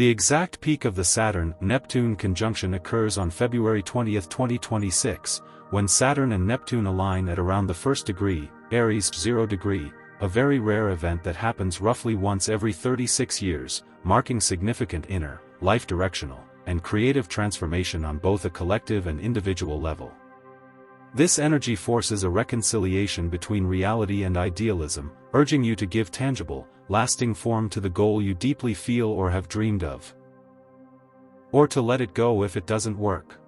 The exact peak of the Saturn-Neptune conjunction occurs on February 20, 2026, when Saturn and Neptune align at around the 1st degree, Aries 0 degree, a very rare event that happens roughly once every 36 years, marking significant inner, life-directional, and creative transformation on both a collective and individual level. This energy forces a reconciliation between reality and idealism, urging you to give tangible, lasting form to the goal you deeply feel or have dreamed of. Or to let it go if it doesn't work.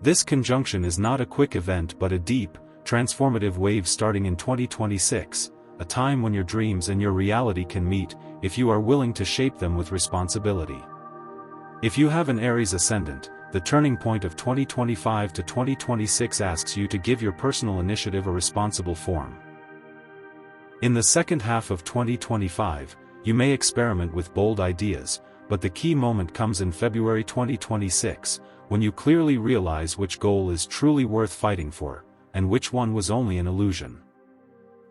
This conjunction is not a quick event but a deep, transformative wave starting in 2026, a time when your dreams and your reality can meet, if you are willing to shape them with responsibility. If you have an Aries ascendant, the turning point of 2025 to 2026 asks you to give your personal initiative a responsible form. In the second half of 2025, you may experiment with bold ideas, but the key moment comes in February 2026, when you clearly realize which goal is truly worth fighting for, and which one was only an illusion.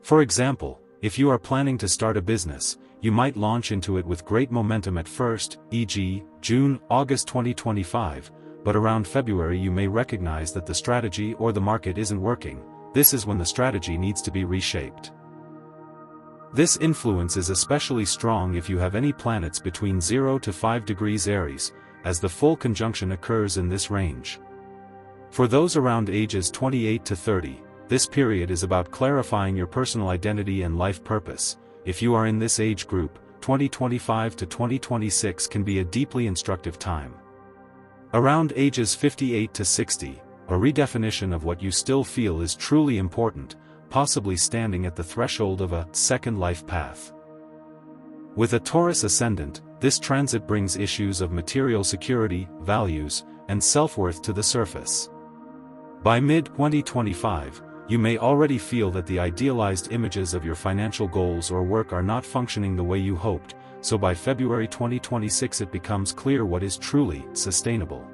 For example, if you are planning to start a business, you might launch into it with great momentum at first, e.g., June, August 2025, but around February you may recognize that the strategy or the market isn't working. This is when the strategy needs to be reshaped. This influence is especially strong if you have any planets between 0 to 5 degrees Aries, as the full conjunction occurs in this range. For those around ages 28 to 30, this period is about clarifying your personal identity and life purpose. If you are in this age group, 2025 to 2026 can be a deeply instructive time. Around ages 58 to 60, a redefinition of what you still feel is truly important, possibly standing at the threshold of a second life path. With a Taurus ascendant, this transit brings issues of material security, values, and self-worth to the surface. By mid-2025, you may already feel that the idealized images of your financial goals or work are not functioning the way you hoped, so by February 2026 it becomes clear what is truly sustainable.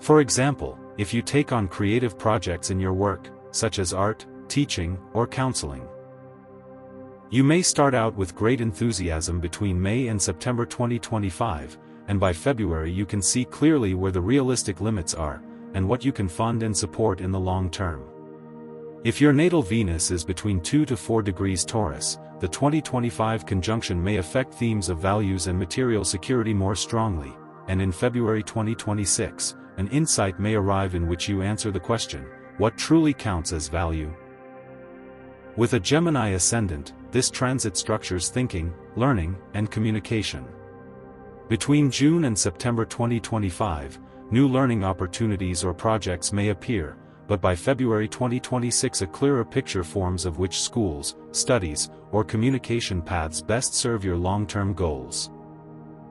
For example, if you take on creative projects in your work, such as art, teaching, or counseling. You may start out with great enthusiasm between May and September 2025, and by February you can see clearly where the realistic limits are, and what you can fund and support in the long term. If your natal Venus is between 2 to 4 degrees Taurus, the 2025 conjunction may affect themes of values and material security more strongly, and in February 2026, an insight may arrive in which you answer the question, what truly counts as value? With a Gemini ascendant, this transit structures thinking, learning, and communication. Between June and September 2025, new learning opportunities or projects may appear, but by February 2026 a clearer picture forms of which schools, studies, or communication paths best serve your long-term goals.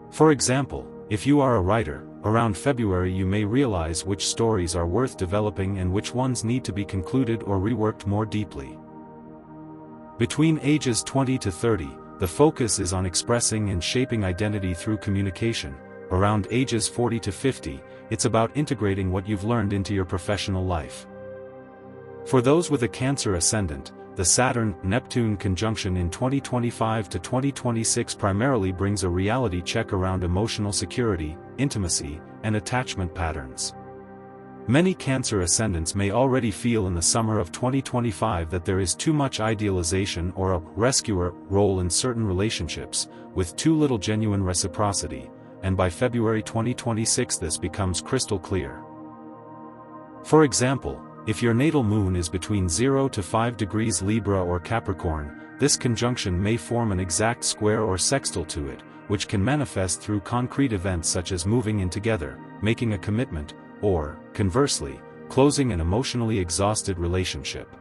For example, if you are a writer, around February you may realize which stories are worth developing and which ones need to be concluded or reworked more deeply. Between ages 20 to 30, the focus is on expressing and shaping identity through communication. Around ages 40 to 50, it's about integrating what you've learned into your professional life. For those with a Cancer ascendant, the Saturn-Neptune conjunction in 2025 to 2026 primarily brings a reality check around emotional security, intimacy, and attachment patterns. Many Cancer ascendants may already feel in the summer of 2025 that there is too much idealization or a rescuer role in certain relationships, with too little genuine reciprocity, and by February 2026 this becomes crystal clear. For example, if your natal moon is between 0 to 5 degrees Libra or Capricorn, this conjunction may form an exact square or sextile to it, which can manifest through concrete events such as moving in together, making a commitment, or, conversely, closing an emotionally exhausted relationship.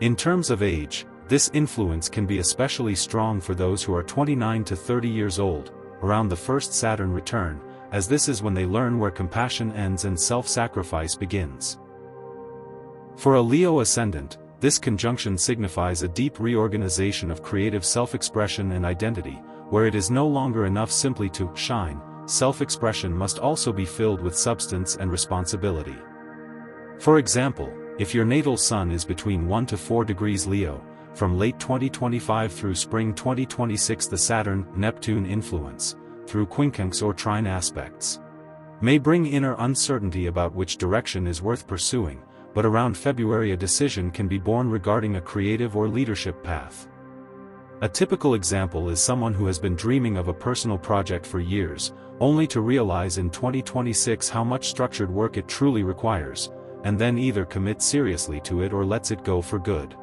In terms of age, this influence can be especially strong for those who are 29 to 30 years old, around the first Saturn return, as this is when they learn where compassion ends and self-sacrifice begins. For a Leo ascendant, this conjunction signifies a deep reorganization of creative self-expression and identity, where it is no longer enough simply to shine. Self-expression must also be filled with substance and responsibility. For example, if your natal sun is between 1 to 4 degrees Leo, from late 2025 through spring 2026 the Saturn-Neptune influence, through quincunx or trine aspects. May bring inner uncertainty about which direction is worth pursuing, but around February a decision can be born regarding a creative or leadership path. A typical example is someone who has been dreaming of a personal project for years, only to realize in 2026 how much structured work it truly requires, and then either commits seriously to it or lets it go for good.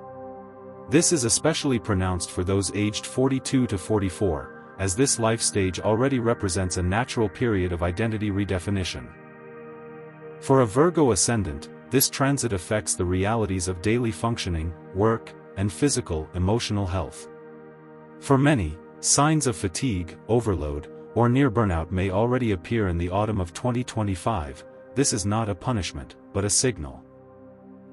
This is especially pronounced for those aged 42 to 44, as this life stage already represents a natural period of identity redefinition. For a Virgo ascendant, this transit affects the realities of daily functioning, work, and physical, emotional health. For many, signs of fatigue, overload, or near burnout may already appear in the autumn of 2025. This is not a punishment, but a signal.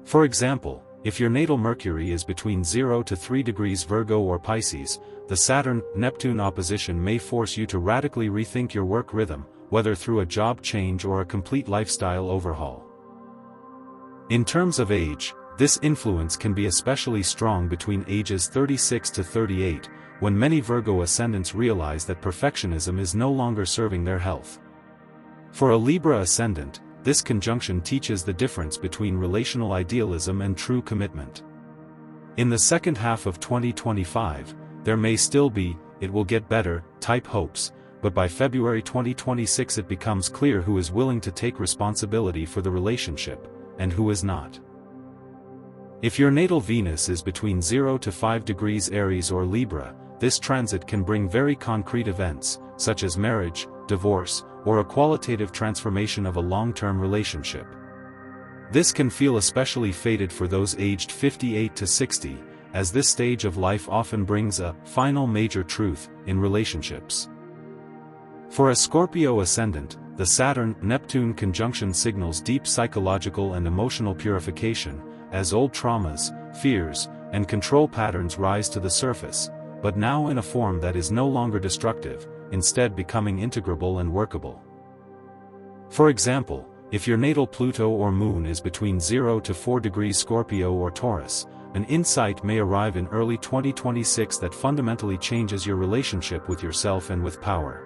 For example, if your natal Mercury is between 0 to 3 degrees Virgo or Pisces, the Saturn-Neptune opposition may force you to radically rethink your work rhythm, whether through a job change or a complete lifestyle overhaul. In terms of age, this influence can be especially strong between ages 36 to 38, when many Virgo ascendants realize that perfectionism is no longer serving their health. For a Libra ascendant, this conjunction teaches the difference between relational idealism and true commitment. In the second half of 2025, there may still be, "it will get better," type hopes, but by February 2026 it becomes clear who is willing to take responsibility for the relationship, and who is not. If your natal Venus is between 0 to 5 degrees Aries or Libra, this transit can bring very concrete events, such as marriage, divorce, or a qualitative transformation of a long-term relationship. This can feel especially fated for those aged 58 to 60, as this stage of life often brings a final major truth in relationships. For a Scorpio ascendant, the Saturn-Neptune conjunction signals deep psychological and emotional purification, as old traumas, fears, and control patterns rise to the surface, but now in a form that is no longer destructive, instead becoming integrable and workable. For example, if your natal Pluto or Moon is between 0 to 4 degrees Scorpio or Taurus, an insight may arrive in early 2026 that fundamentally changes your relationship with yourself and with power.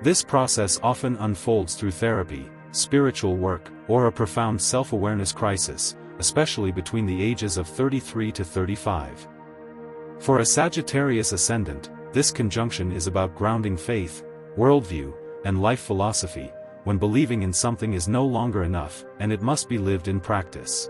This process often unfolds through therapy, spiritual work, or a profound self-awareness crisis, especially between the ages of 33 to 35. For a Sagittarius ascendant, this conjunction is about grounding faith, worldview, and life philosophy, when believing in something is no longer enough, and it must be lived in practice.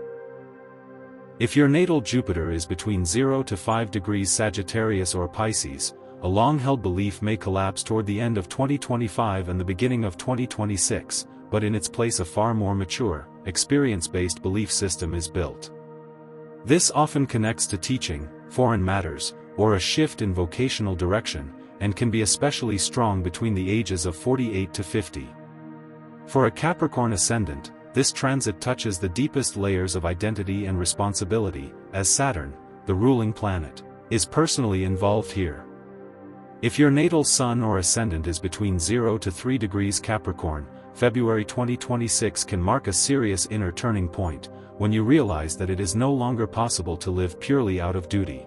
If your natal Jupiter is between 0 to 5 degrees Sagittarius or Pisces, a long-held belief may collapse toward the end of 2025 and the beginning of 2026, but in its place a far more mature, experience-based belief system is built. This often connects to teaching, foreign matters, or a shift in vocational direction, and can be especially strong between the ages of 48 to 50. For a Capricorn ascendant, this transit touches the deepest layers of identity and responsibility, as Saturn, the ruling planet, is personally involved here. If your natal Sun or ascendant is between 0 to 3 degrees Capricorn, February 2026 can mark a serious inner turning point, when you realize that it is no longer possible to live purely out of duty.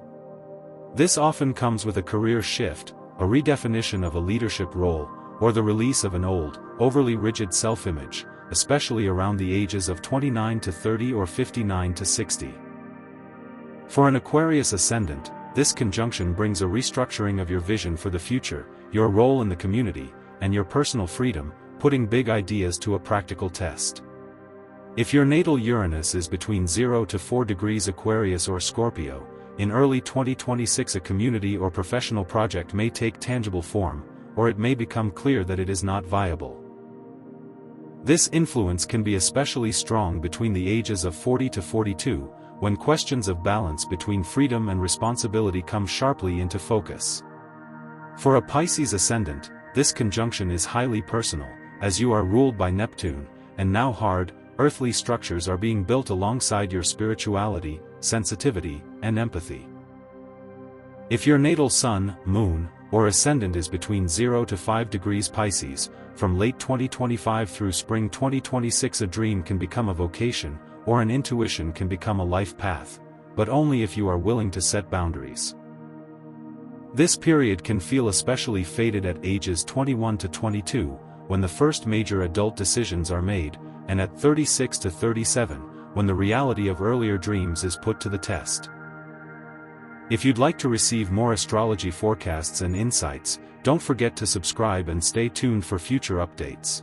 This often comes with a career shift, a redefinition of a leadership role, or the release of an old, overly rigid self-image, especially around the ages of 29 to 30 or 59 to 60. For an Aquarius ascendant, this conjunction brings a restructuring of your vision for the future, your role in the community, and your personal freedom, putting big ideas to a practical test. If your natal Uranus is between 0 to 4 degrees Aquarius or Scorpio, in early 2026 a community or professional project may take tangible form, or it may become clear that it is not viable. This influence can be especially strong between the ages of 40 to 42, when questions of balance between freedom and responsibility come sharply into focus. For a Pisces ascendant, this conjunction is highly personal, as you are ruled by Neptune, and now hard, earthly structures are being built alongside your spirituality, sensitivity, and empathy. If your natal Sun, Moon, or ascendant is between 0 to 5 degrees Pisces, from late 2025 through spring 2026 a dream can become a vocation, or an intuition can become a life path, but only if you are willing to set boundaries. This period can feel especially fated at ages 21 to 22, when the first major adult decisions are made, and at 36 to 37, when the reality of earlier dreams is put to the test. If you'd like to receive more astrology forecasts and insights, don't forget to subscribe and stay tuned for future updates.